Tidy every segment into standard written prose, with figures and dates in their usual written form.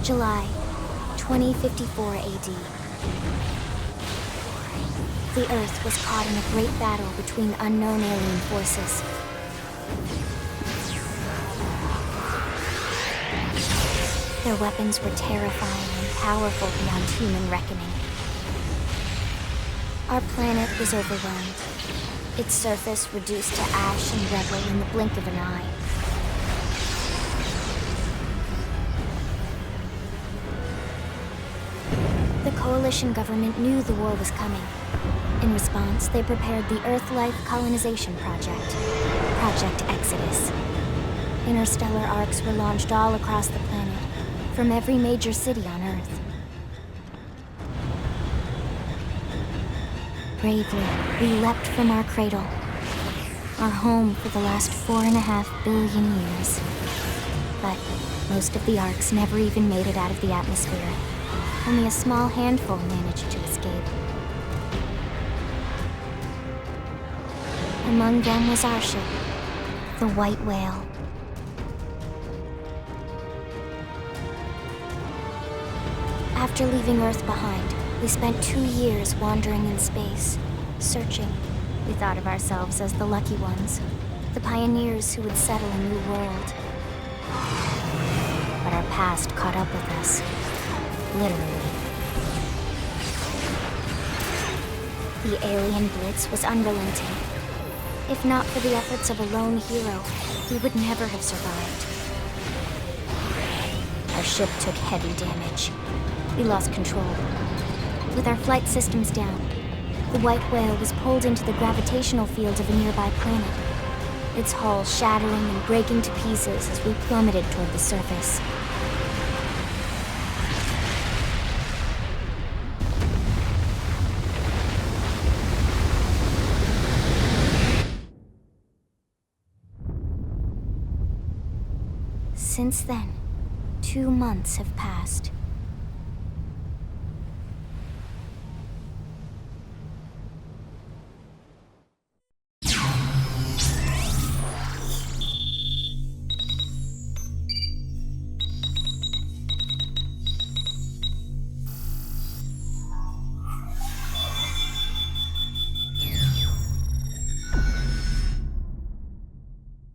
July, 2054 AD. The Earth was caught in a great battle between unknown alien forces. Their weapons were terrifying and powerful beyond human reckoning. Our planet was overwhelmed, its surface reduced to ash and rubble in the blink of an eye. The Coalition government knew the war was coming. In response, they prepared the Earth-Life Colonization Project, Project Exodus. Interstellar arcs were launched all across the planet, from every major city on Earth. Bravely, we leapt from our cradle, our home for the last 4.5 billion years. But most of the arcs never even made it out of the atmosphere. Only a small handful managed to escape. Among them was our ship, the White Whale. After leaving Earth behind, we spent 2 years wandering in space, searching. We thought of ourselves as the lucky ones, the pioneers who would settle a new world. But our past caught up with us, literally. The alien blitz was unrelenting. If not for the efforts of a lone hero, we would never have survived. Our ship took heavy damage. We lost control. With our flight systems down, the White Whale was pulled into the gravitational field of a nearby planet, its hull shattering and breaking to pieces as we plummeted toward the surface. Since then, 2 months have passed.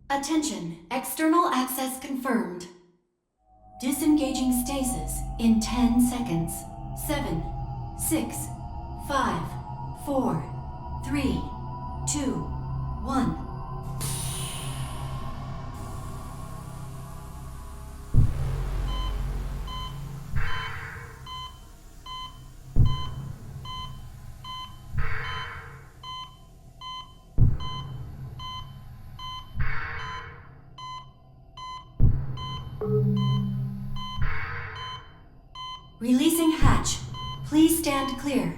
Attention, external access confirmed. Disengaging stasis in 10 seconds. 7, 6, 5, 4, 3, 2, 1. Releasing hatch. Please stand clear.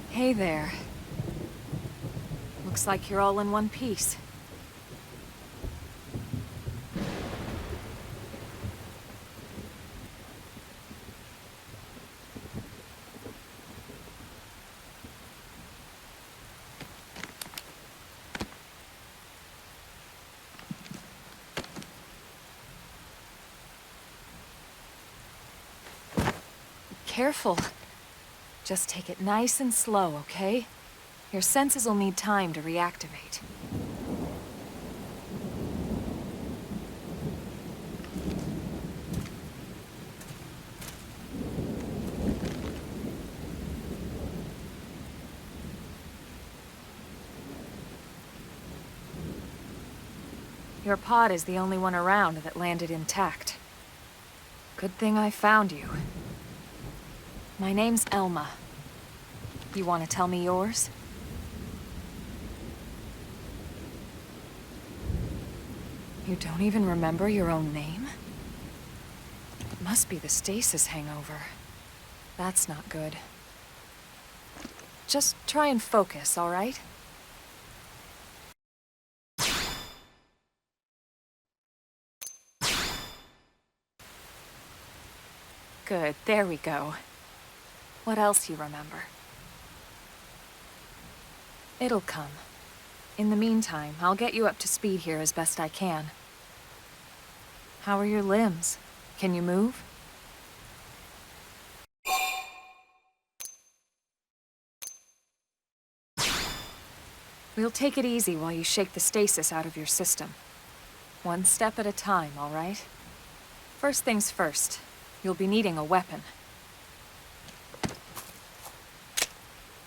Hey there. Looks like you're all in one piece. Careful. Just take it nice and slow, okay? Your senses will need time to reactivate. Your pod is the only one around that landed intact. Good thing I found you. My name's Elma. You want to tell me yours? You don't even remember your own name? It must be the stasis hangover. That's not good. Just try and focus, all right? Good, there we go. What else you remember? It'll come. In the meantime, I'll get you up to speed here as best I can. How are your limbs? Can you move? We'll take it easy while you shake the stasis out of your system. One step at a time, all right? First things first, you'll be needing a weapon.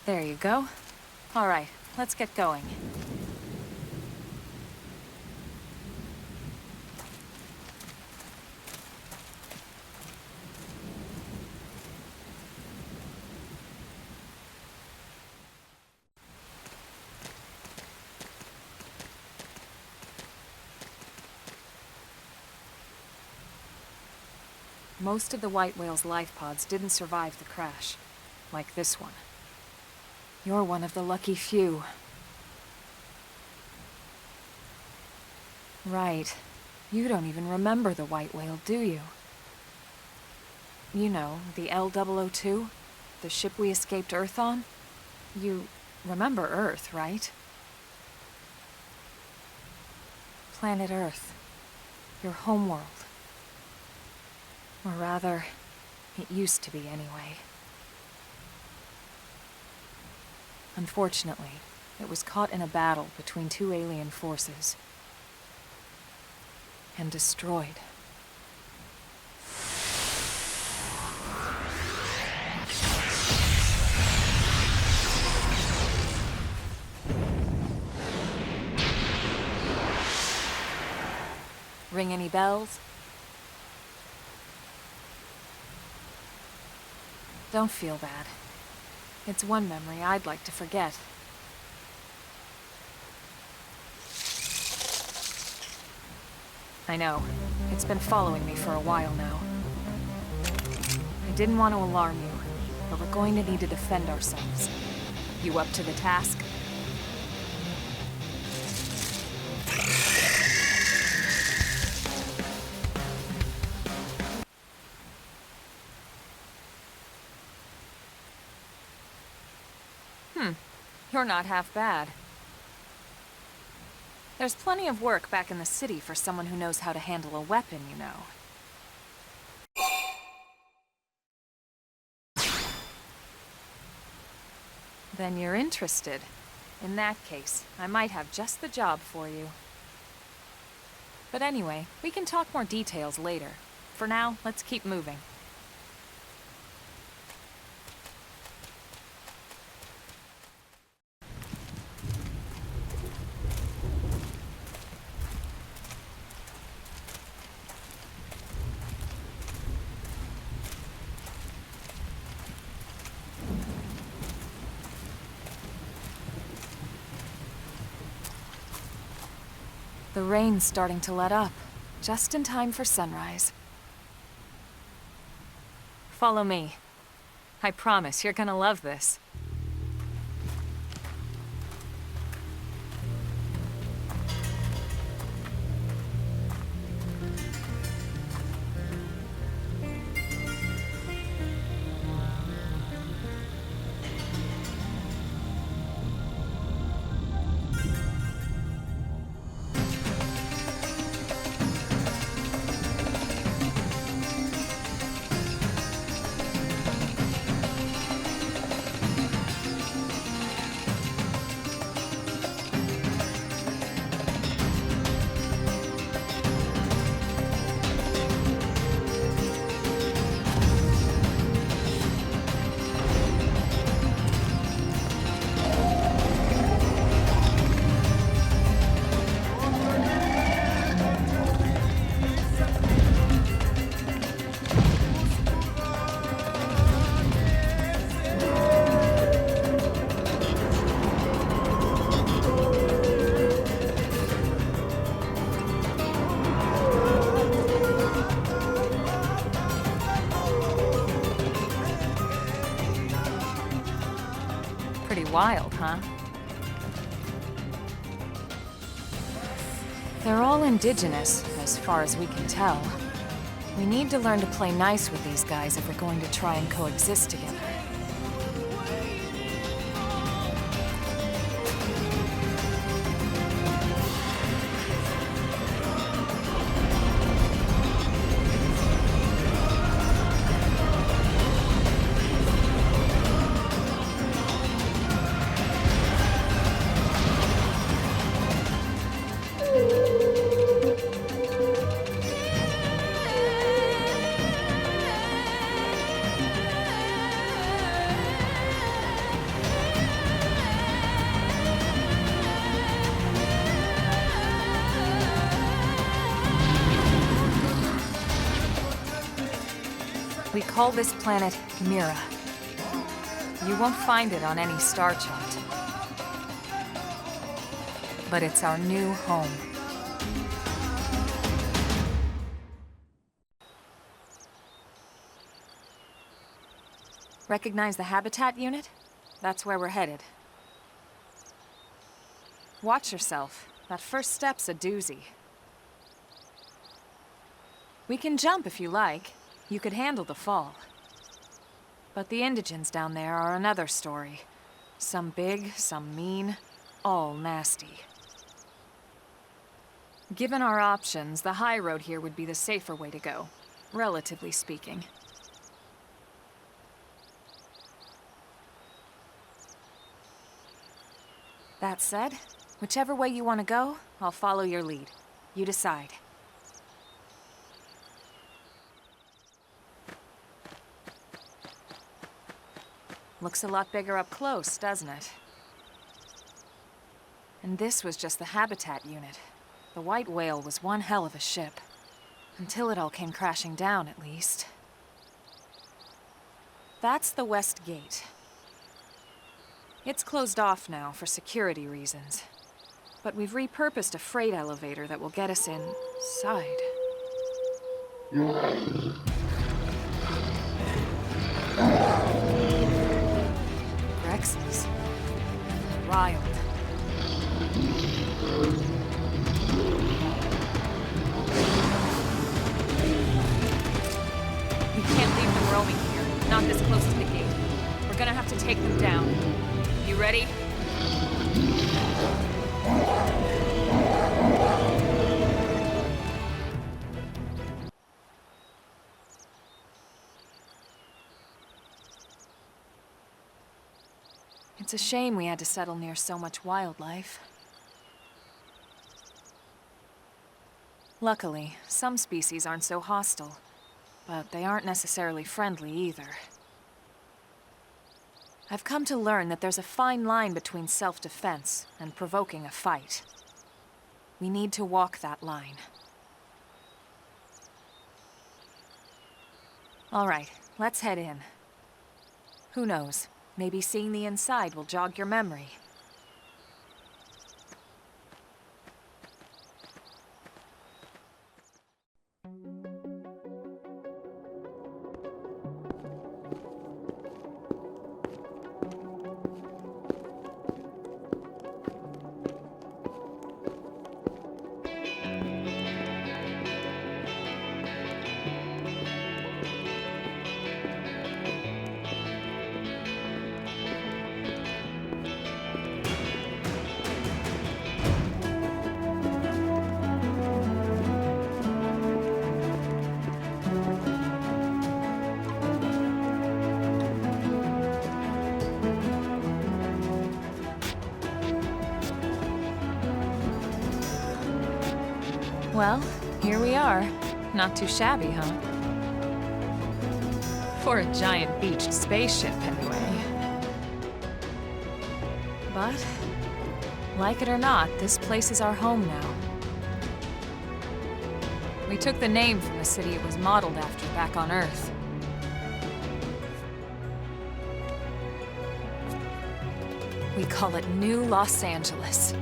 There you go. All right, let's get going. Most of the white whale's life pods didn't survive the crash, like this one. You're one of the lucky few. Right. You don't even remember the white whale, do you? You know, the L002? The ship we escaped Earth on? You remember Earth, right? Planet Earth. Your homeworld. Or rather, it used to be anyway. Unfortunately, it was caught in a battle between two alien forces. And destroyed. Ring any bells? Don't feel bad. It's one memory I'd like to forget. I know. It's been following me for a while now. I didn't want to alarm you, but we're going to need to defend ourselves. You up to the task? You're not half bad. There's plenty of work back in the city for someone who knows how to handle a weapon, you know. Then you're interested. In that case, I might have just the job for you. But anyway, we can talk more details later. For now, let's keep moving. The rain's starting to let up, just in time for sunrise. Follow me. I promise you're gonna love this. Pretty wild, huh? They're all indigenous, as far as we can tell. We need to learn to play nice with these guys if we're going to try and coexist together. call this planet Mira. You won't find it on any star chart. But it's our new home. Recognize the habitat unit? That's where we're headed. Watch yourself. That first step's a doozy. We can jump if you like. You could handle the fall. But the indigents down there are another story. Some big, some mean, all nasty. Given our options, the high road here would be the safer way to go, relatively speaking. That said, whichever way you want to go, I'll follow your lead. You decide. Looks a lot bigger up close, doesn't it? And this was just the habitat unit. The white whale was one hell of a ship. Until it all came crashing down, at least. That's the west gate. It's closed off now for security reasons. But we've repurposed a freight elevator that will get us inside. Rexes. Wild. We can't leave them roaming here, not this close to the gate. We're gonna have to take them down. You ready? It's a shame we had to settle near so much wildlife. Luckily, some species aren't so hostile, but they aren't necessarily friendly either. I've come to learn that there's a fine line between self-defense and provoking a fight. We need to walk that line. All right, let's head in. Who knows? Maybe seeing the inside will jog your memory. Well, here we are. Not too shabby, huh? For a giant beached spaceship, anyway. But, like it or not, this place is our home now. We took the name from the city it was modeled after back on Earth. We call it New Los Angeles.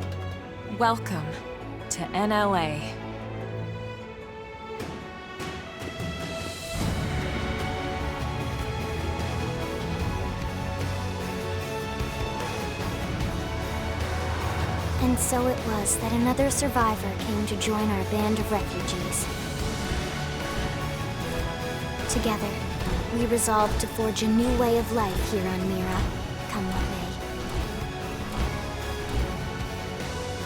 Welcome to NLA. And so it was that another survivor came to join our band of refugees. Together, we resolved to forge a new way of life here on Mira, come what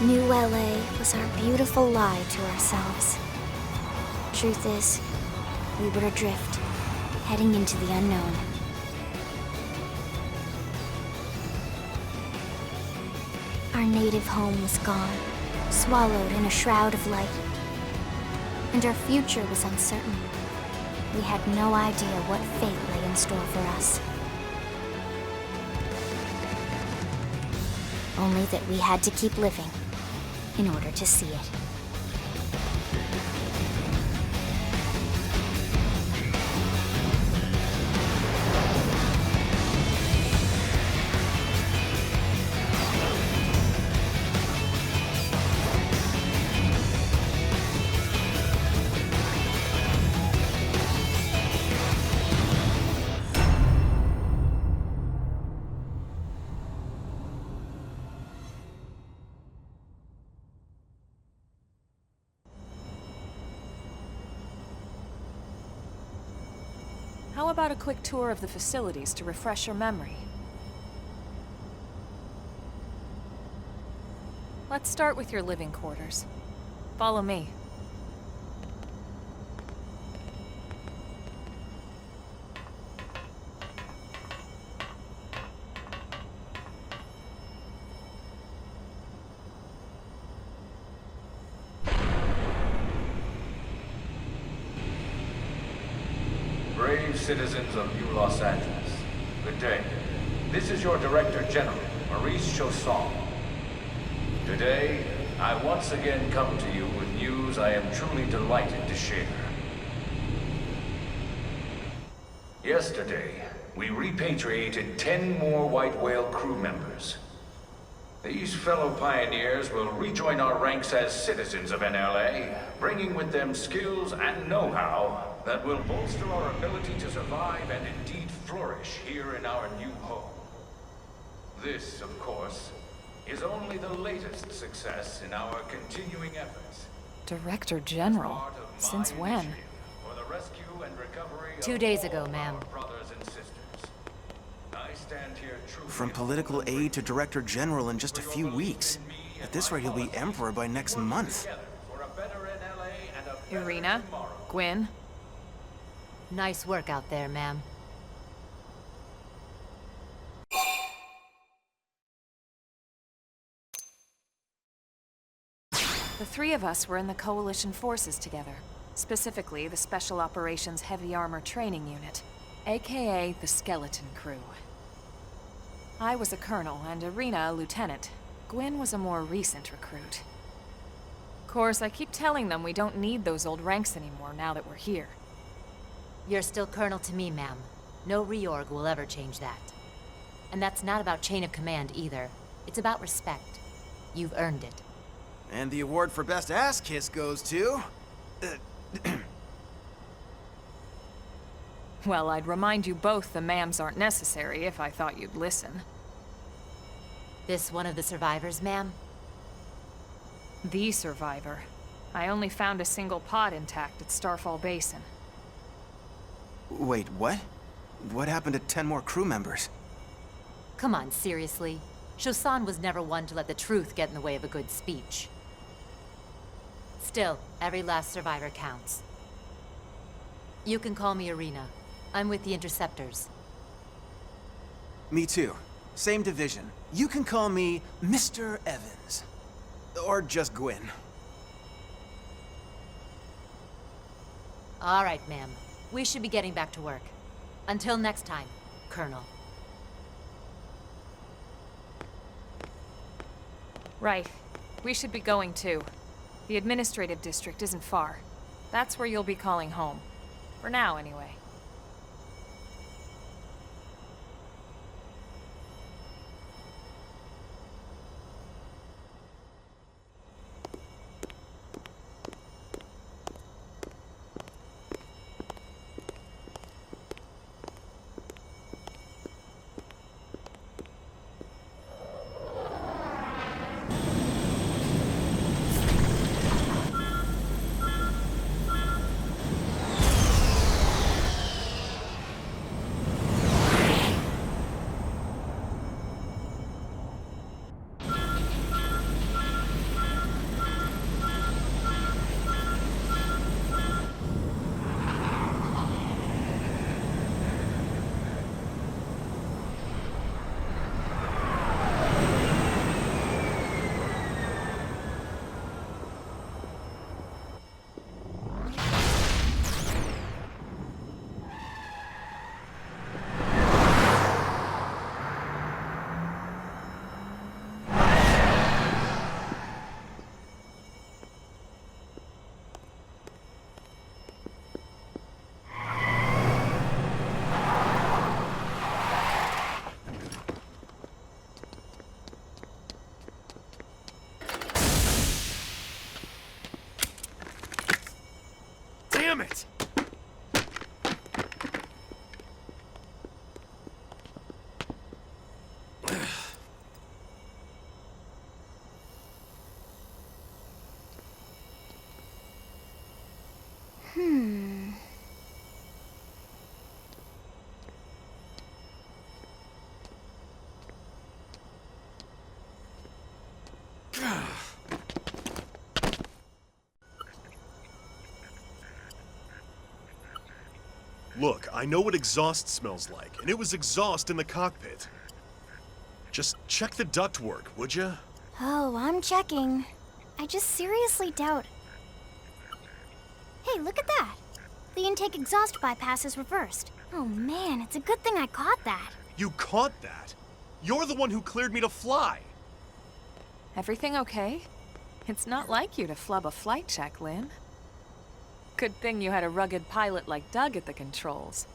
may. New LA was our beautiful lie to ourselves. Truth is, we were adrift, heading into the unknown. Our native home was gone, swallowed in a shroud of light. And our future was uncertain. We had no idea what fate lay in store for us. Only that we had to keep living in order to see it. How about a quick tour of the facilities to refresh your memory? Let's start with your living quarters. Follow me. Brave citizens of New Los Angeles, good day. This is your Director General, Maurice Chausson. Today, I once again come to you with news I am truly delighted to share. Yesterday, we repatriated 10 more White Whale crew members. These fellow pioneers will rejoin our ranks as citizens of NLA, bringing with them skills and know-how that will bolster our ability to survive and indeed flourish here in our new home. This, of course, is only the latest success in our continuing efforts. Director General? Part of my Since when? initiative for the rescue and recovery of 2 days all ago, ma'am. our brothers and sisters. I stand here truly From political aide to Director General in just a few weeks. At this rate, he'll be Emperor by next month. together for a better NLA and a better Irina? tomorrow. Gwyn? Nice work out there, ma'am. The three of us were in the Coalition forces together. Specifically, the Special Operations Heavy Armor Training Unit, aka the Skeleton Crew. I was a colonel and Irina a lieutenant. Gwyn was a more recent recruit. Of course, I keep telling them we don't need those old ranks anymore now that we're here. You're still Colonel to me, ma'am. No reorg will ever change that. And that's not about chain of command either. It's about respect. You've earned it. And the award for Best Ass Kiss goes to... Well, I'd remind you both the ma'ams aren't necessary if I thought you'd listen. This one of the survivors, ma'am? The survivor. I only found a single pod intact at Starfall Basin. Wait, what? What happened to 10 more crew members? Come on, seriously. Chausson was never one to let the truth get in the way of a good speech. Still, every last survivor counts. You can call me Irina. I'm with the Interceptors. Me too. Same division. You can call me Mr. Evans. Or just Gwyn. All right, ma'am. We should be getting back to work. Until next time, Colonel. Right. We should be going too. The administrative district isn't far. That's where you'll be calling home. For now, anyway. Damn it! Look, I know what exhaust smells like, and it was exhaust in the cockpit. Just check the ductwork, would ya? Oh, I'm checking. I just seriously doubt... Hey, look at that! The intake exhaust bypass is reversed. Oh man, it's a good thing I caught that. You caught that? You're the one who cleared me to fly. Everything okay? It's not like you to flub a flight check, Lynn. Good thing you had a rugged pilot like Doug at the controls.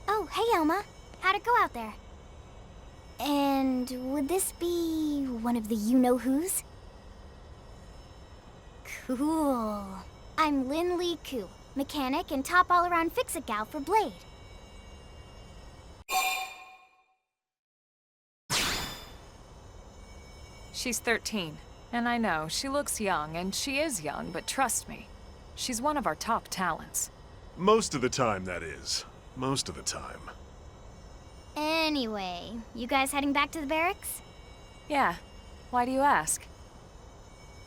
Oh, hey Elma. How'd it go out there? And would this be one of the you-know-whos? Cool. I'm Lynn Lee Koo, mechanic and top all-around fix-it gal for Blade. She's 13, and I know, she looks young, and she is young, but trust me, she's one of our top talents. Most of the time, that is. Most of the time. Anyway, you guys heading back to the barracks? Yeah. Why do you ask?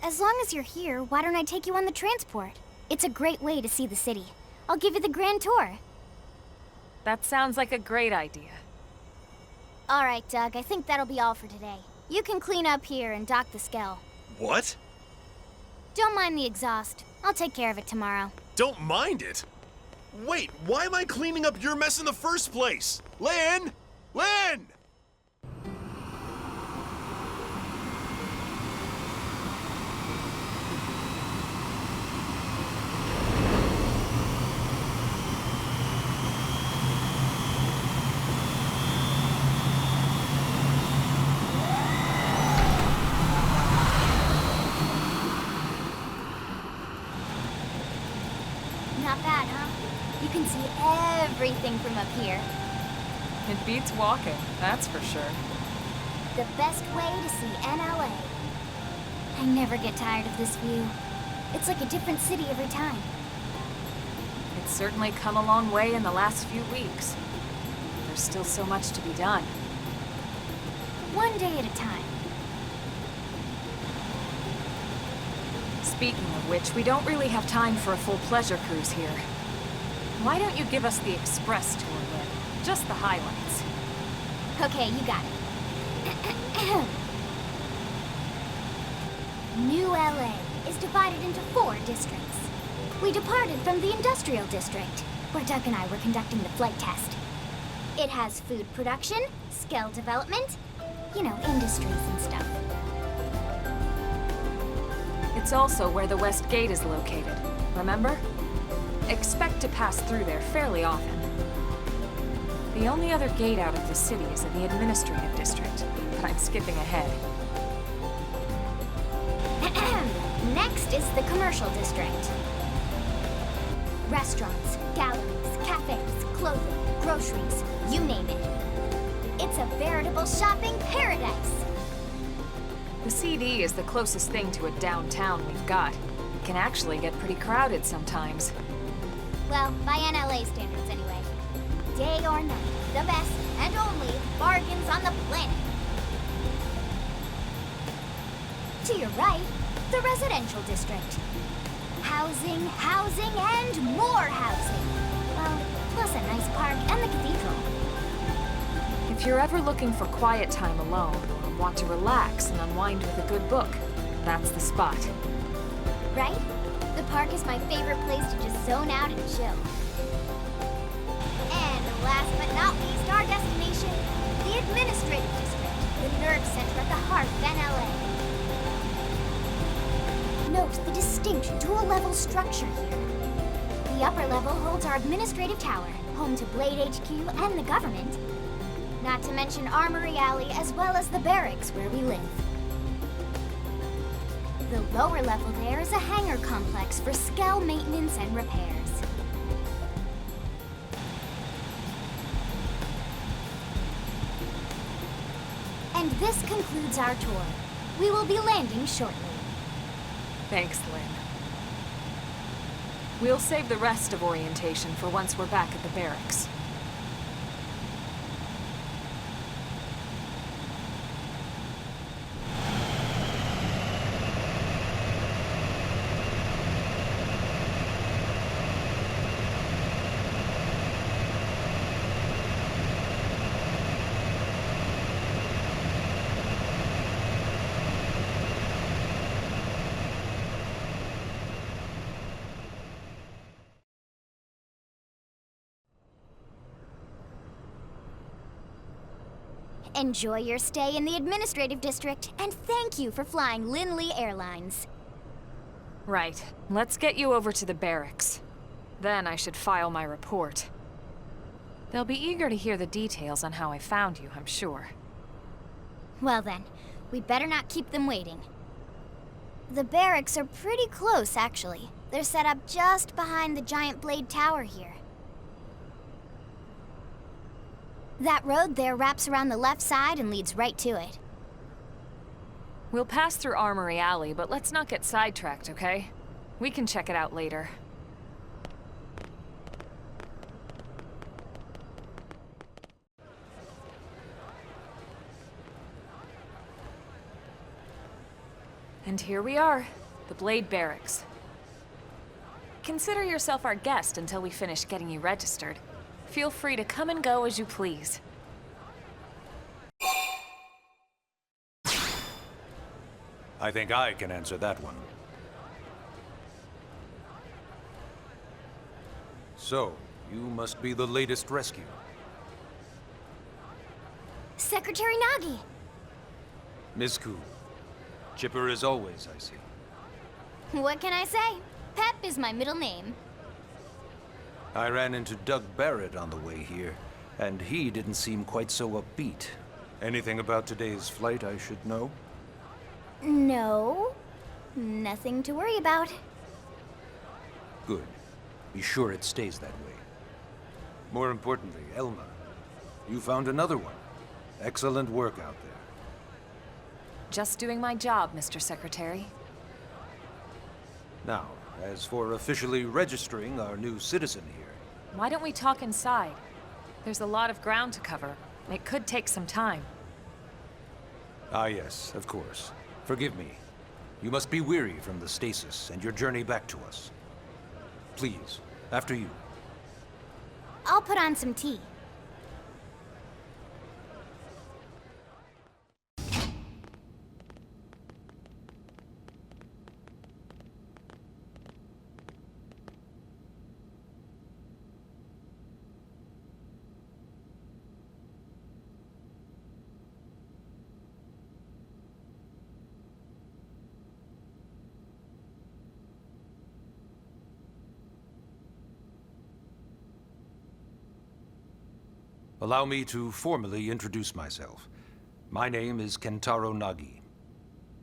As long as you're here, why don't I take you on the transport? It's a great way to see the city. I'll give you the grand tour. That sounds like a great idea. All right, Doug, I think that'll be all for today. You can clean up here and dock the Skell. What? Don't mind the exhaust. I'll take care of it tomorrow. Don't mind it? Wait, why am I cleaning up your mess in the first place? Lynn! Lynn! Not bad, huh? You can see everything from up here. It beats walking, that's for sure. The best way to see NLA. I never get tired of this view. It's like a different city every time. It's certainly come a long way in the last few weeks. There's still so much to be done. One day at a time. Speaking of which, we don't really have time for a full pleasure cruise here. Why don't you give us the express tour, Lynn? Just the highlights. Okay, you got it. New LA is divided into 4 districts. We departed from the industrial district, where Doug and I were conducting the flight test. It has food production, skill development, you know, industries and stuff. It's also where the West Gate is located, remember? Expect to pass through there fairly often. The only other gate out of the city is in the administrative district, but I'm skipping ahead. Next is the commercial district. Restaurants, galleries, cafes, clothing, groceries, you name it. It's a veritable shopping paradise. The CD is the closest thing to a downtown we've got. It can actually get pretty crowded sometimes. Well, by NLA standards anyway. Day or night, the best and only bargains on the planet. To your right, the residential district. Housing, housing, and more housing. Well, plus a nice park and the cathedral. If you're ever looking for quiet time alone, or want to relax and unwind with a good book, that's the spot. Right? The park is my favorite place to just zone out and chill. And last but not least, our destination, the administrative district, the nerve center at the heart of NLA. Note the distinct dual-level structure here. The upper level holds our administrative tower, home to Blade HQ and the government. Not to mention Armory Alley as well as the barracks where we live. The lower level there is a hangar complex for Skell maintenance and repairs. And this concludes our tour. We will be landing shortly. Thanks, Lynn. We'll save the rest of orientation for once we're back at the barracks. Enjoy your stay in the administrative district, and thank you for flying Linley Airlines. Right. Let's get you over to the barracks. Then I should file my report. They'll be eager to hear the details on how I found you, I'm sure. Well then, we'd better not keep them waiting. The barracks are pretty close, actually. They're set up just behind the giant blade tower here. That road there wraps around the left side and leads right to it. We'll pass through Armory Alley, but let's not get sidetracked, okay? We can check it out later. And here we are, the Blade Barracks. Consider yourself our guest until we finish getting you registered. Feel free to come and go as you please. I think I can answer that one. So, you must be the latest rescue. Secretary Nagi! Ms. Ku. Chipper as always, I see. What can I say? Pep is my middle name. I ran into Doug Barrett on the way here, and he didn't seem quite so upbeat. Anything about today's flight I should know? No. Nothing to worry about. Good. Be sure it stays that way. More importantly, Elma, you found another one. Excellent work out there. Just doing my job, Mr. Secretary. Now, as for officially registering our new citizen here... Why don't we talk inside? There's a lot of ground to cover. It could take some time. Ah yes, of course. Forgive me. You must be weary from the stasis and your journey back to us. Please, after you. I'll put on some tea. Allow me to formally introduce myself. My name is Kentaro Nagi.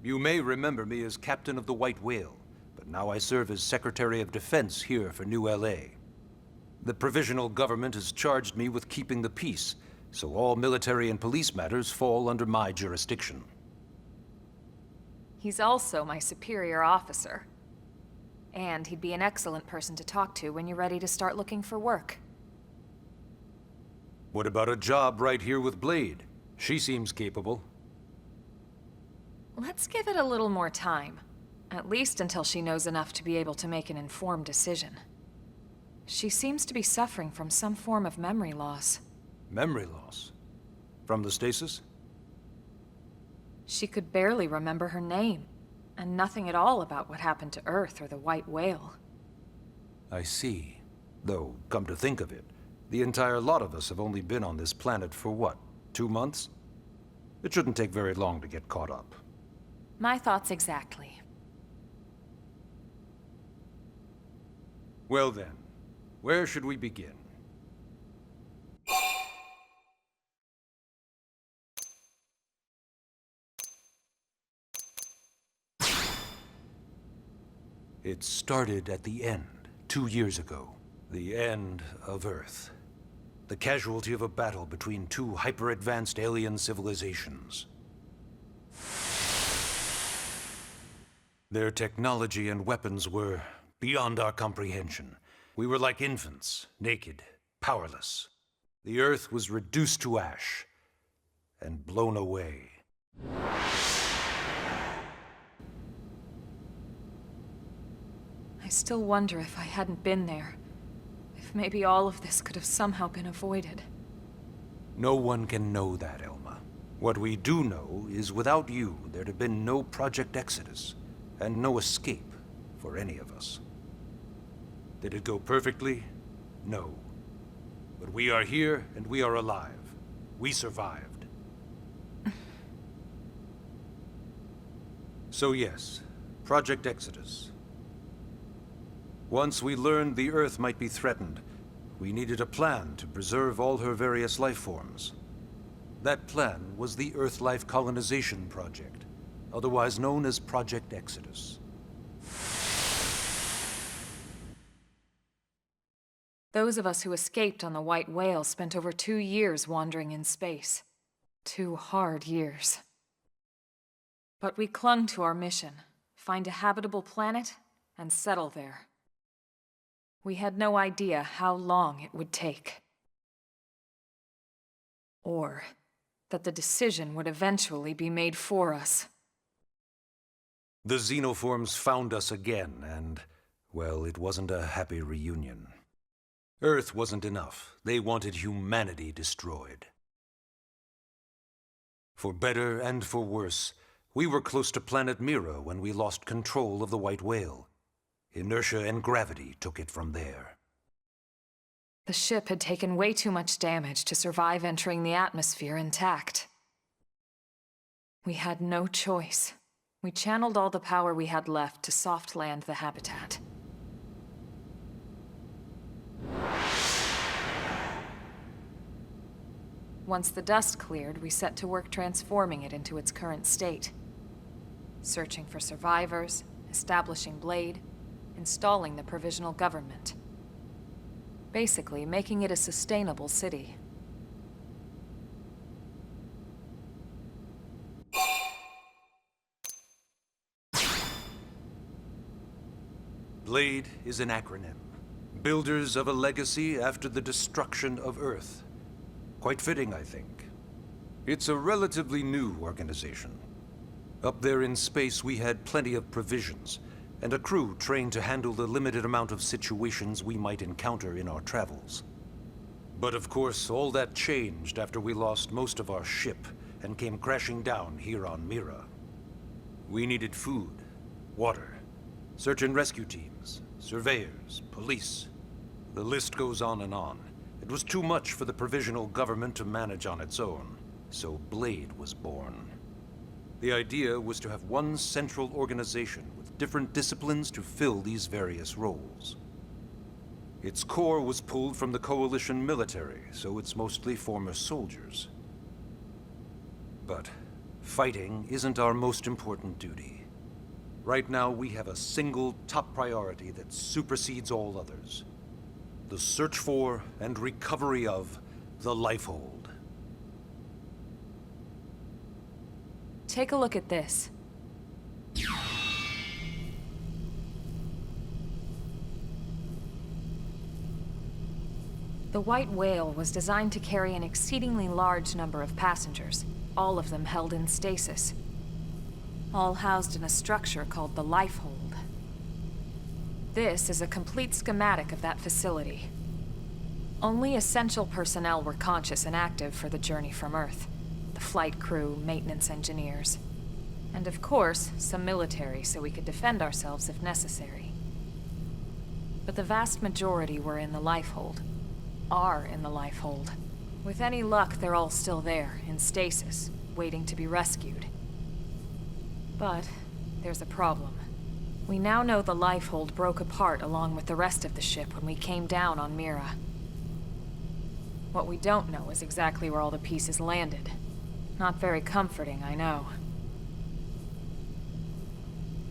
You may remember me as Captain of the White Whale, but now I serve as Secretary of Defense here for New LA. The provisional government has charged me with keeping the peace, so all military and police matters fall under my jurisdiction. He's also my superior officer. And he'd be an excellent person to talk to when you're ready to start looking for work. What about a job right here with Blade? She seems capable. Let's give it a little more time. At least until she knows enough to be able to make an informed decision. She seems to be suffering from some form of memory loss. Memory loss? From the stasis? She could barely remember her name, and nothing at all about what happened to Earth or the White Whale. I see. Though, come to think of it, the entire lot of us have only been on this planet for what, 2 months? It shouldn't take very long to get caught up. My thoughts exactly. Well then, where should we begin? It started at the end, 2 years ago. The end of Earth. The casualty of a battle between two hyper-advanced alien civilizations. Their technology and weapons were beyond our comprehension. We were like infants, naked, powerless. The Earth was reduced to ash and blown away. I still wonder if I hadn't been there. If maybe all of this could have somehow been avoided. No one can know that, Elma. What we do know is without you, there'd have been no Project Exodus, and no escape for any of us. Did it go perfectly? No. But we are here, and we are alive. We survived. So yes, Project Exodus. Once we learned the Earth might be threatened, we needed a plan to preserve all her various life forms. That plan was the Earth Life Colonization Project, otherwise known as Project Exodus. Those of us who escaped on the White Whale spent over 2 years wandering in space. 2 hard years. But we clung to our mission, find a habitable planet and settle there. We had no idea how long it would take. Or that the decision would eventually be made for us. The xenoforms found us again, and, well, it wasn't a happy reunion. Earth wasn't enough. They wanted humanity destroyed. For better and for worse, we were close to planet Mira when we lost control of the White Whale. Inertia and gravity took it from there. The ship had taken way too much damage to survive entering the atmosphere intact. We had no choice. We channeled all the power we had left to soft land the habitat. Once the dust cleared, we set to work transforming it into its current state. Searching for survivors, establishing Blade, installing the provisional government. Basically, making it a sustainable city. Blade is an acronym. Builders of a legacy after the destruction of Earth. Quite fitting, I think. It's a relatively new organization. Up there in space, we had plenty of provisions, and a crew trained to handle the limited amount of situations we might encounter in our travels. But of course, all that changed after we lost most of our ship and came crashing down here on Mira. We needed food, water, search and rescue teams, surveyors, police. The list goes on and on. It was too much for the provisional government to manage on its own, so Blade was born. The idea was to have one central organization with different disciplines to fill these various roles. Its core was pulled from the Coalition military, so it's mostly former soldiers. But fighting isn't our most important duty. Right now, we have a single top priority that supersedes all others. The search for and recovery of the lifehold. Take a look at this. The White Whale was designed to carry an exceedingly large number of passengers, all of them held in stasis. All housed in a structure called the lifehold. This is a complete schematic of that facility. Only essential personnel were conscious and active for the journey from Earth. The flight crew, maintenance engineers. And of course, some military so we could defend ourselves if necessary. But the vast majority were in the lifehold. Are in the lifehold. With any luck, they're all still there, in stasis, waiting to be rescued. But there's a problem. We now know the lifehold broke apart along with the rest of the ship when we came down on Mira. What we don't know is exactly where all the pieces landed. Not very comforting, I know.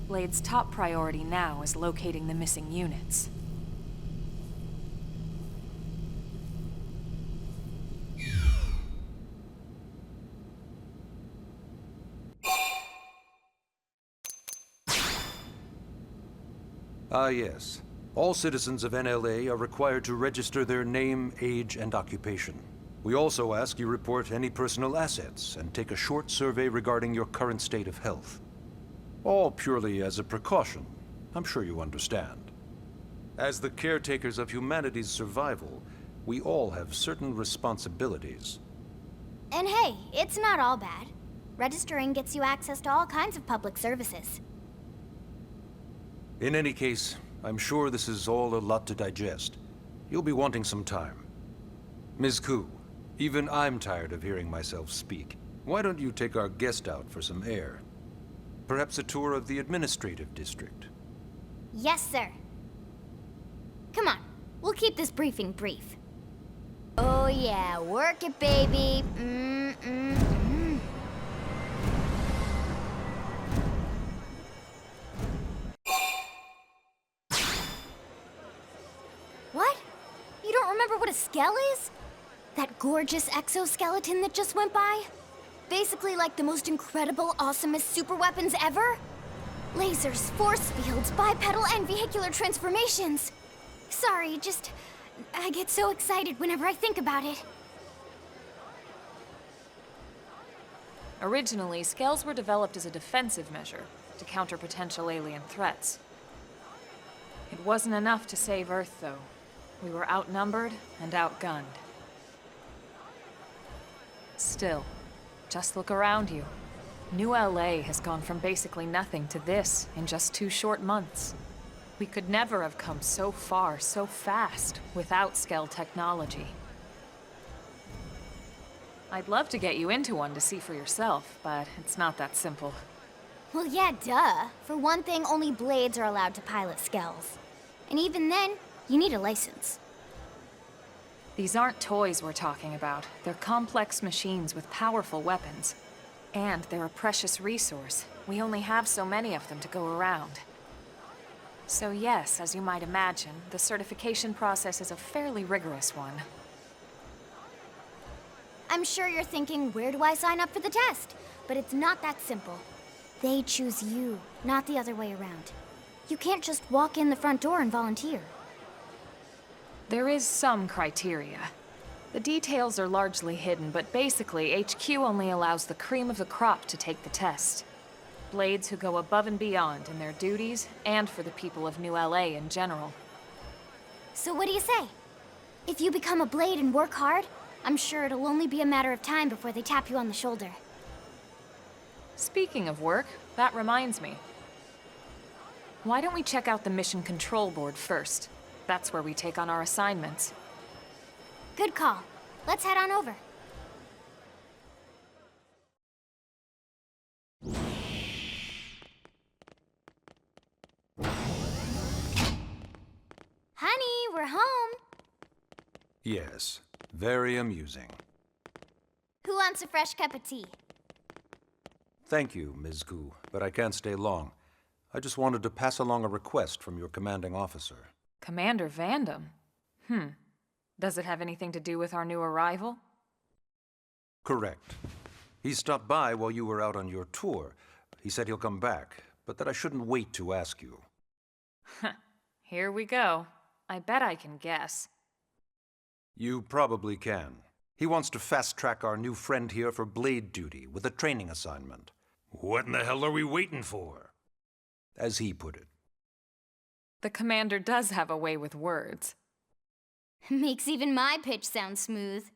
Blade's top priority now is locating the missing units. Ah, yes. All citizens of NLA are required to register their name, age, and occupation. We also ask you report any personal assets and take a short survey regarding your current state of health. All purely as a precaution. I'm sure you understand. As the caretakers of humanity's survival, we all have certain responsibilities. And hey, it's not all bad. Registering gets you access to all kinds of public services. In any case, I'm sure this is all a lot to digest. You'll be wanting some time. Ms. Ku, even I'm tired of hearing myself speak. Why don't you take our guest out for some air? Perhaps a tour of the administrative district. Yes, sir. Come on, we'll keep this briefing brief. Oh yeah, work it, baby. What? You don't remember what a skell is? That gorgeous exoskeleton that just went by? Basically like the most incredible, awesomest super weapons ever? Lasers, force fields, bipedal and vehicular transformations. Sorry, I get so excited whenever I think about it. Originally, scales were developed as a defensive measure to counter potential alien threats. It wasn't enough to save Earth, though. We were outnumbered and outgunned. Still, just look around you. New LA has gone from basically nothing to this in just 2 short months. We could never have come so far, so fast, without Skell technology. I'd love to get you into one to see for yourself, but it's not that simple. Well, yeah, duh. For one thing, only Blades are allowed to pilot Skells. And even then, you need a license. These aren't toys we're talking about. They're complex machines with powerful weapons. And they're a precious resource. We only have so many of them to go around. So yes, as you might imagine, the certification process is a fairly rigorous one. I'm sure you're thinking, where do I sign up for the test? But it's not that simple. They choose you, not the other way around. You can't just walk in the front door and volunteer. There is some criteria. The details are largely hidden, but basically, HQ only allows the cream of the crop to take the test. Blades who go above and beyond in their duties, and for the people of New LA in general. So what do you say? If you become a Blade and work hard, I'm sure it'll only be a matter of time before they tap you on the shoulder. Speaking of work, that reminds me. Why don't we check out the Mission Control Board first? That's where we take on our assignments. Good call. Let's head on over. Honey, we're home. Yes, very amusing. Who wants a fresh cup of tea? Thank you, Ms. Gu, but I can't stay long. I just wanted to pass along a request from your commanding officer. Commander Vandam? Does it have anything to do with our new arrival? Correct. He stopped by while you were out on your tour. He said he'll come back, but that I shouldn't wait to ask you. Here we go. I bet I can guess. You probably can. He wants to fast-track our new friend here for Blade duty with a training assignment. What in the hell are we waiting for? As he put it. The commander does have a way with words. Makes even my pitch sound smooth.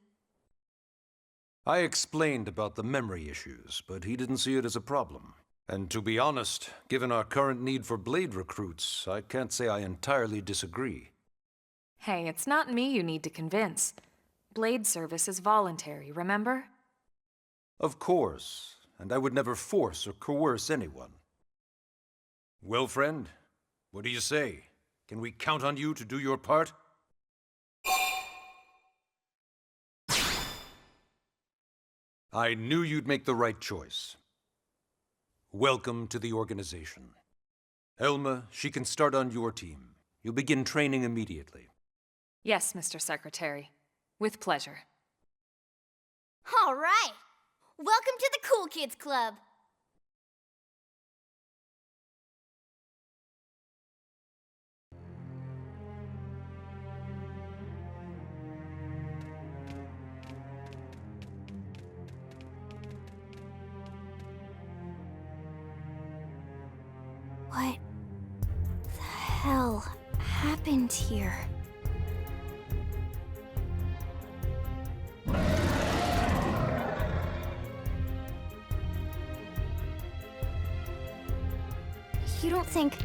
I explained about the memory issues, but he didn't see it as a problem. And to be honest, given our current need for Blade recruits, I can't say I entirely disagree. Hey, it's not me you need to convince. Blade service is voluntary, remember? Of course, and I would never force or coerce anyone. Well, friend, what do you say? Can we count on you to do your part? I knew you'd make the right choice. Welcome to the organization. Elma, she can start on your team. You'll begin training immediately. Yes, Mr. Secretary. With pleasure. All right. Welcome to the Cool Kids Club. What the hell happened here? You don't think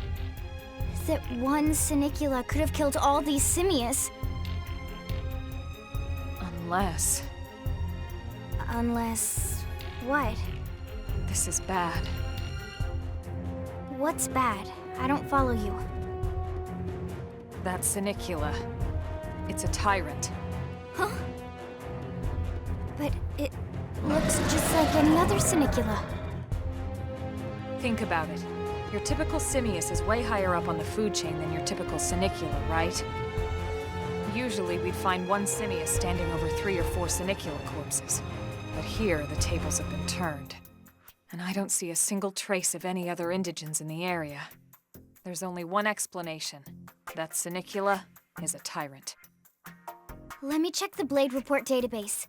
that one Sinicula could have killed all these simius? Unless... Unless... what? This is bad. What's bad? I don't follow you. That's Senicula. It's a tyrant. Huh? But it looks just like any other Senicula. Think about it. Your typical simius is way higher up on the food chain than your typical Senicula, right? Usually we'd find one simius standing over 3 or 4 Senicula corpses. But here, the tables have been turned. And I don't see a single trace of any other indigents in the area. There's only one explanation. That Senicula is a tyrant. Let me check the Blade Report database.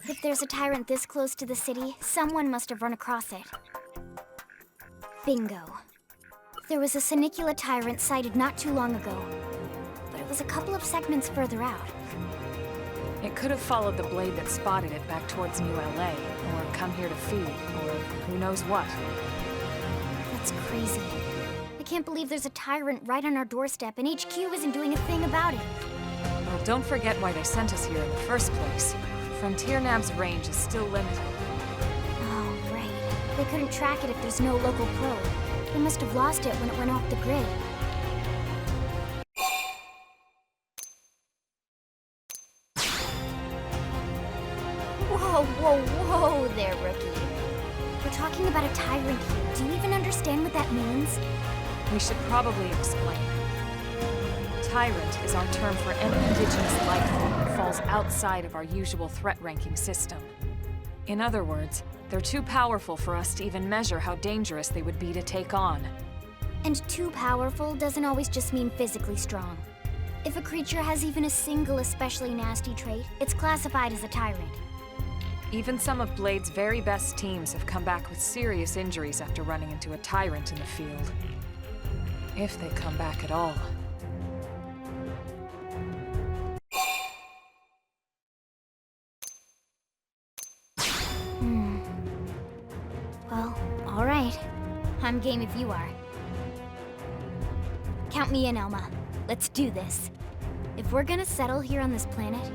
If there's a tyrant this close to the city, someone must have run across it. Bingo. There was a Senicula tyrant sighted not too long ago, but it was a couple of segments further out. It could have followed the blade that spotted it back towards New LA, or come here to feed, or who knows what. That's crazy. I can't believe there's a tyrant right on our doorstep and HQ isn't doing a thing about it. Well, don't forget why they sent us here in the first place. Frontier Nav's range is still limited. Oh, right. They couldn't track it if there's no local probe. They must have lost it when it went off the grid. Whoa there, rookie. We're talking about a tyrant here. Do you even understand what that means? We should probably explain. Tyrant is our term for any indigenous life form that falls outside of our usual threat ranking system. In other words, they're too powerful for us to even measure how dangerous they would be to take on. And too powerful doesn't always just mean physically strong. If a creature has even a single especially nasty trait, it's classified as a tyrant. Even some of Blade's very best teams have come back with serious injuries after running into a tyrant in the field. If they come back at all. Well, all right. I'm game if you are. Count me in, Elma. Let's do this. If we're gonna settle here on this planet,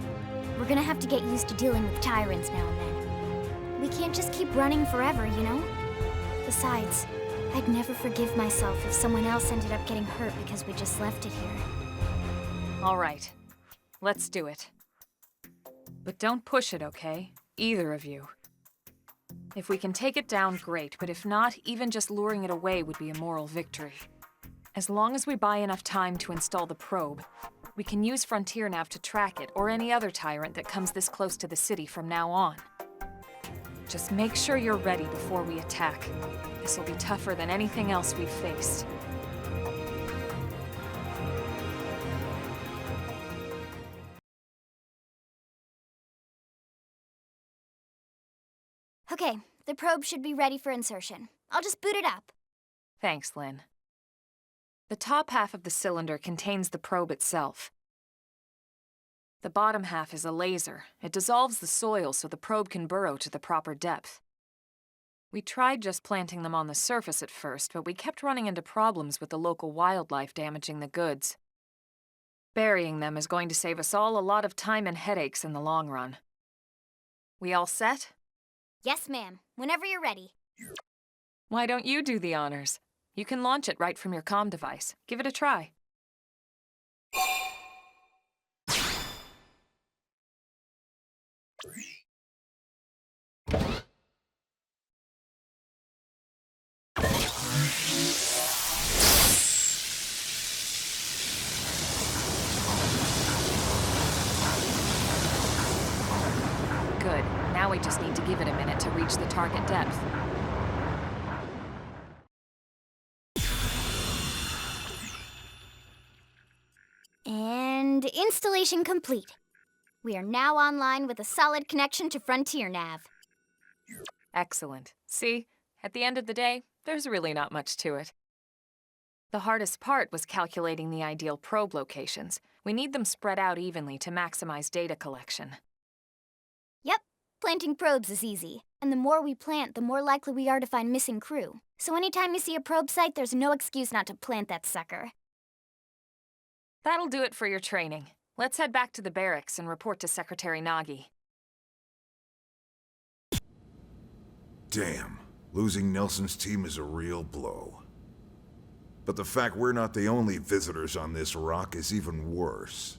we're gonna have to get used to dealing with tyrants now and then. We can't just keep running forever, you know? Besides, I'd never forgive myself if someone else ended up getting hurt because we just left it here. All right. Let's do it. But don't push it, okay? Either of you. If we can take it down, great, but if not, even just luring it away would be a moral victory. As long as we buy enough time to install the probe, we can use Frontier Nav to track it, or any other tyrant that comes this close to the city from now on. Just make sure you're ready before we attack. This will be tougher than anything else we've faced. Okay, the probe should be ready for insertion. I'll just boot it up. Thanks, Lynn. The top half of the cylinder contains the probe itself. The bottom half is a laser. It dissolves the soil so the probe can burrow to the proper depth. We tried just planting them on the surface at first, but we kept running into problems with the local wildlife damaging the goods. Burying them is going to save us all a lot of time and headaches in the long run. We all set? Yes, ma'am. Whenever you're ready. Why don't you do the honors? You can launch it right from your comm device. Give it a try. Good. Now we just need to give it a minute to reach the target depth. And installation complete. We are now online with a solid connection to Frontier Nav. Excellent. See, at the end of the day, there's really not much to it. The hardest part was calculating the ideal probe locations. We need them spread out evenly to maximize data collection. Yep, planting probes is easy. And the more we plant, the more likely we are to find missing crew. So anytime you see a probe site, there's no excuse not to plant that sucker. That'll do it for your training. Let's head back to the barracks and report to Secretary Nagi. Damn. Losing Nelson's team is a real blow. But the fact we're not the only visitors on this rock is even worse.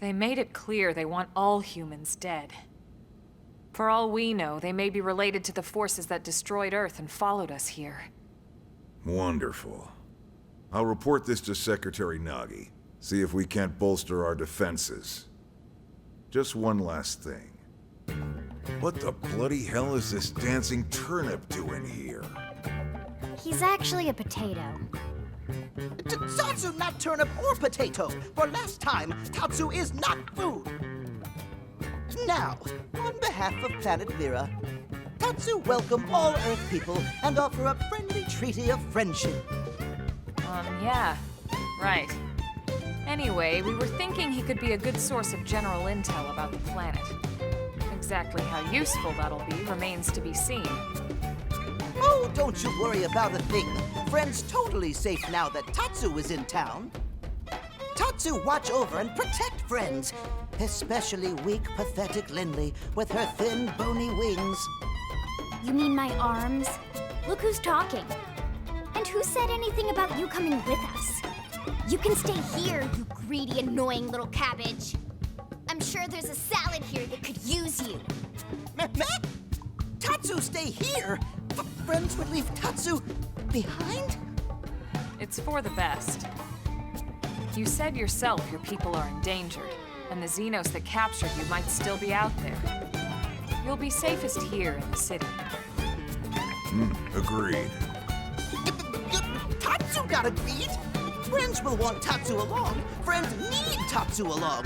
They made it clear they want all humans dead. For all we know, they may be related to the forces that destroyed Earth and followed us here. Wonderful. I'll report this to Secretary Nagi. See if we can't bolster our defenses. Just one last thing. What the bloody hell is this dancing turnip doing here? He's actually a potato. Tatsu, not turnip or potato. For last time, Tatsu is not food. Now, on behalf of Planet Mira, Tatsu welcome all Earth people and offer a friendly treaty of friendship. Yeah, right. Anyway, we were thinking he could be a good source of general intel about the planet. Exactly how useful that'll be remains to be seen. Oh, don't you worry about a thing. Friend's totally safe now that Tatsu is in town. Tatsu watch over and protect friends, especially weak, pathetic Lindley with her thin, bony wings. You mean my arms? Look who's talking. And who said anything about you coming with us? You can stay here, you greedy, annoying little cabbage. I'm sure there's a salad here that could use you. Tatsu stay here? Friends would leave Tatsu behind? It's for the best. You said yourself your people are endangered, and the Xenos that captured you might still be out there. You'll be safest here in the city. Agreed. Tatsu got agreed? Friends will want Tatsu along. Friends need Tatsu along.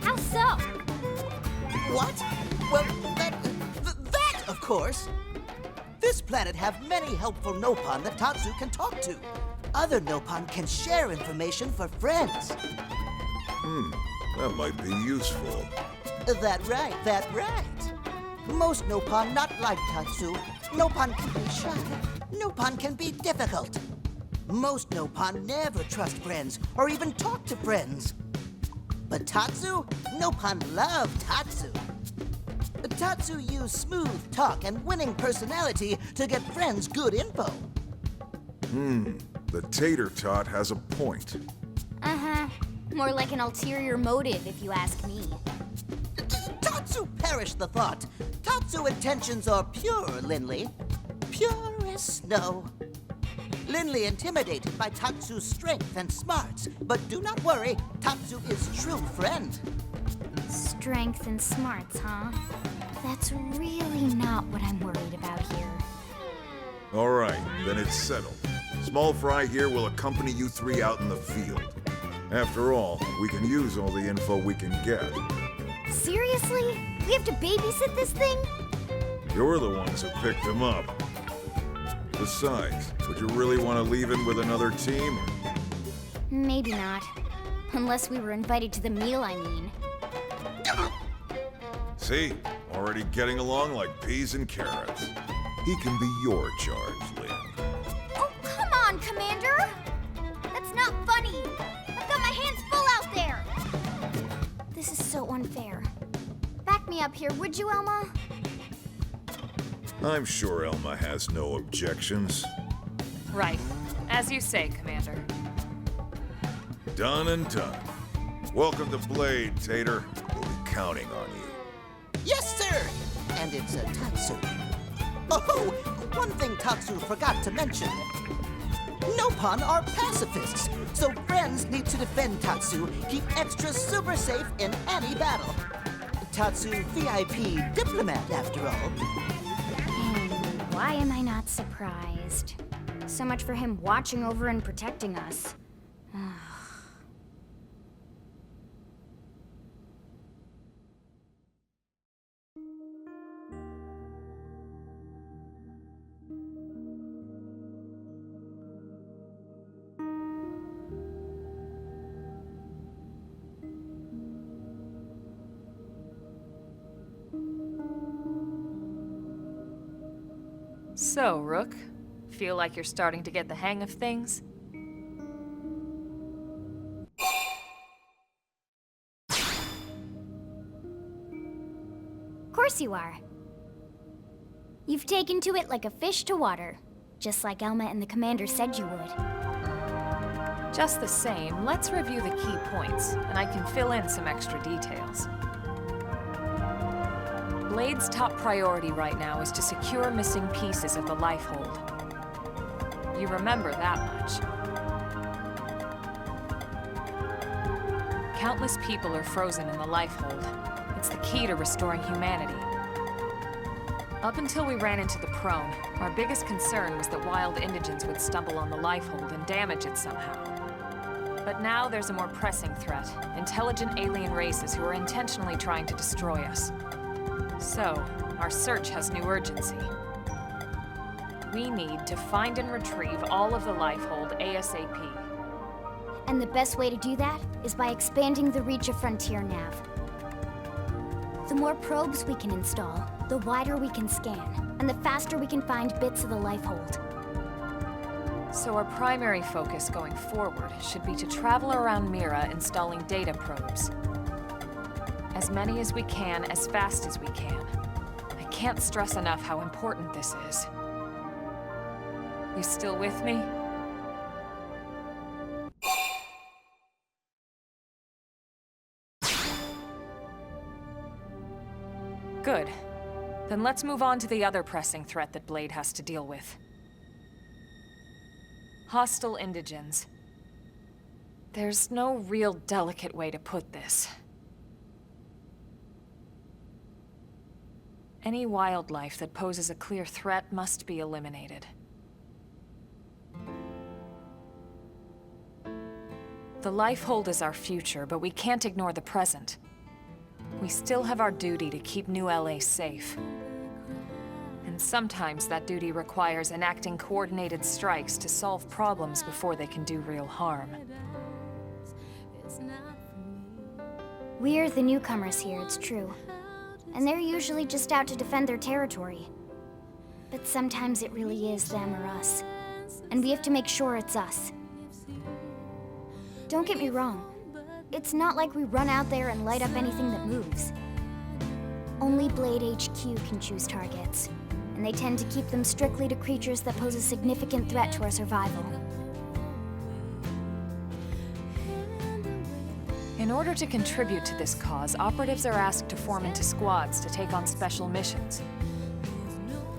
How so? What? Well, that, of course. This planet have many helpful Nopon that Tatsu can talk to. Other Nopon can share information for friends. That might be useful. That right. Most Nopon not like Tatsu. Nopon can be shy. Nopon can be difficult. Most Nopon never trust friends or even talk to friends. But Tatsu? Nopon love Tatsu. Tatsu use smooth talk and winning personality to get friends good info. The tater tot has a point. Uh-huh. More like an ulterior motive, if you ask me. Tatsu perish the thought. Tatsu intentions are pure, Lindley. Pure as snow. Lindley intimidated by Tatsu's strength and smarts, but do not worry, Tatsu is true friend. Strength and smarts, huh? That's really not what I'm worried about here. All right, then it's settled. Small Fry here will accompany you three out in the field. After all, we can use all the info we can get. Seriously? We have to babysit this thing? You're the ones who picked him up. Besides, would you really want to leave him with another team? Maybe not. Unless we were invited to the meal, I mean. See? Already getting along like peas and carrots. He can be your charge, Lynn. Oh, come on, Commander! That's not funny! I've got my hands full out there! This is so unfair. Back me up here, would you, Elma? I'm sure Elma has no objections. Right. As you say, Commander. Done and done. Welcome to Blade, Tater. We'll be counting on you. Yes, sir! And it's a Tatsu. Oh, one thing Tatsu forgot to mention. Nopon are pacifists, so friends need to defend Tatsu, keep extra super safe in any battle. Tatsu VIP diplomat, after all. And why am I not surprised? So much for him watching over and protecting us. So, Rook, feel like you're starting to get the hang of things? Of course you are. You've taken to it like a fish to water. just like Elma and the commander said you would. Just the same, let's review the key points, and I can fill in some extra details. Blade's top priority right now is to secure missing pieces of the lifehold. You remember that much. Countless people are frozen in the lifehold. It's the key to restoring humanity. Up until we ran into the prone, our biggest concern was that wild indigents would stumble on the lifehold and damage it somehow. But now there's a more pressing threat, intelligent alien races who are intentionally trying to destroy us. So, our search has new urgency. We need to find and retrieve all of the lifehold ASAP. And the best way to do that is by expanding the reach of Frontier Nav. The more probes we can install, the wider we can scan, and the faster we can find bits of the lifehold. So our primary focus going forward should be to travel around Mira installing data probes. As many as we can, as fast as we can. I can't stress enough how important this is. You still with me? Good. Then let's move on to the other pressing threat that Blade has to deal with. Hostile indigens. There's no real delicate way to put this. Any wildlife that poses a clear threat must be eliminated. The lifehold is our future, but we can't ignore the present. We still have our duty to keep New LA safe. And sometimes that duty requires enacting coordinated strikes to solve problems before they can do real harm. We're the newcomers here, it's true. And they're usually just out to defend their territory. But sometimes it really is them or us. And we have to make sure it's us. Don't get me wrong. It's not like we run out there and light up anything that moves. Only Blade HQ can choose targets, and they tend to keep them strictly to creatures that pose a significant threat to our survival. In order to contribute to this cause, operatives are asked to form into squads to take on special missions.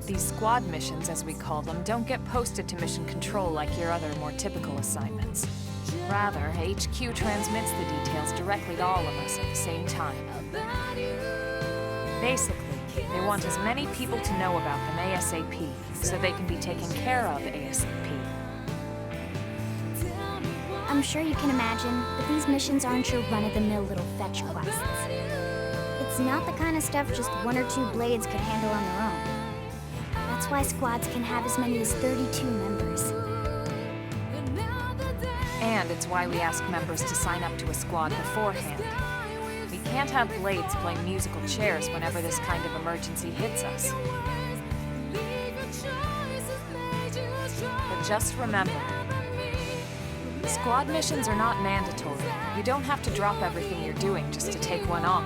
These squad missions, as we call them, don't get posted to mission control like your other, more typical assignments. Rather, HQ transmits the details directly to all of us at the same time. Basically, they want as many people to know about them ASAP, so they can be taken care of ASAP. I'm sure you can imagine that these missions aren't your run-of-the-mill little fetch quests. It's not the kind of stuff just one or two Blades could handle on their own. That's why squads can have as many as 32 members. And it's why we ask members to sign up to a squad beforehand. We can't have Blades playing musical chairs whenever this kind of emergency hits us. But just remember, squad missions are not mandatory. You don't have to drop everything you're doing just to take one on.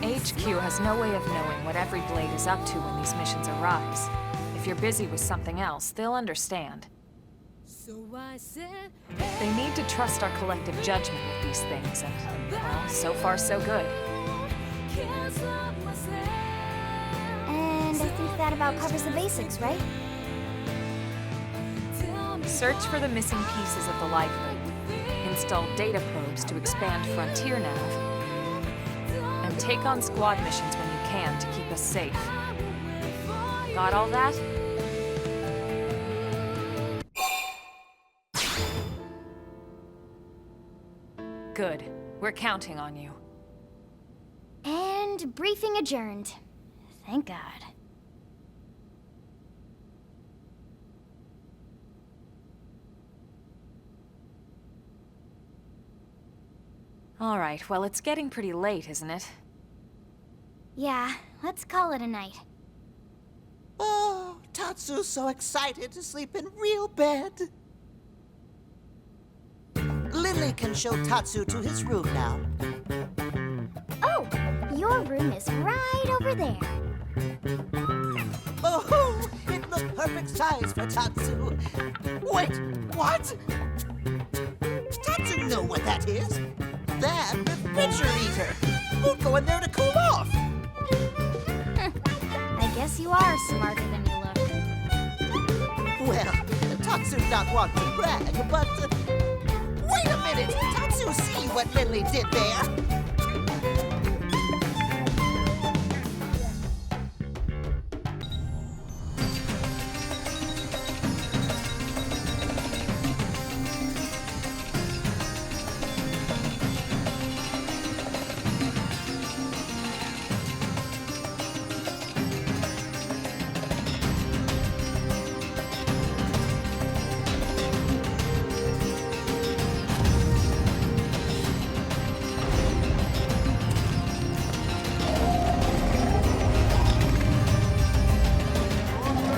HQ has no way of knowing what every Blade is up to when these missions arise. If you're busy with something else, they'll understand. They need to trust our collective judgment with these things, and, well, so far so good. And I think that about covers the basics, right? Search for the missing pieces of the lifeboat. Install data probes to expand Frontier Nav. And take on squad missions when you can to keep us safe. Got all that? Good. We're counting on you. And briefing adjourned. Thank God. All right, well, it's getting pretty late, isn't it? Yeah, let's call it a night. Oh, Tatsu's so excited to sleep in real bed. Lily can show Tatsu to his room now. Oh, your room is right over there. Oh, perfect size for Tatsu. Wait, what? Tatsu know what that is. That refrigerator. We'll go in there to cool off. I guess you are smarter than you look. Well, Tatsu's not one to brag, but... wait a minute! Tatsu see what Lindley did there!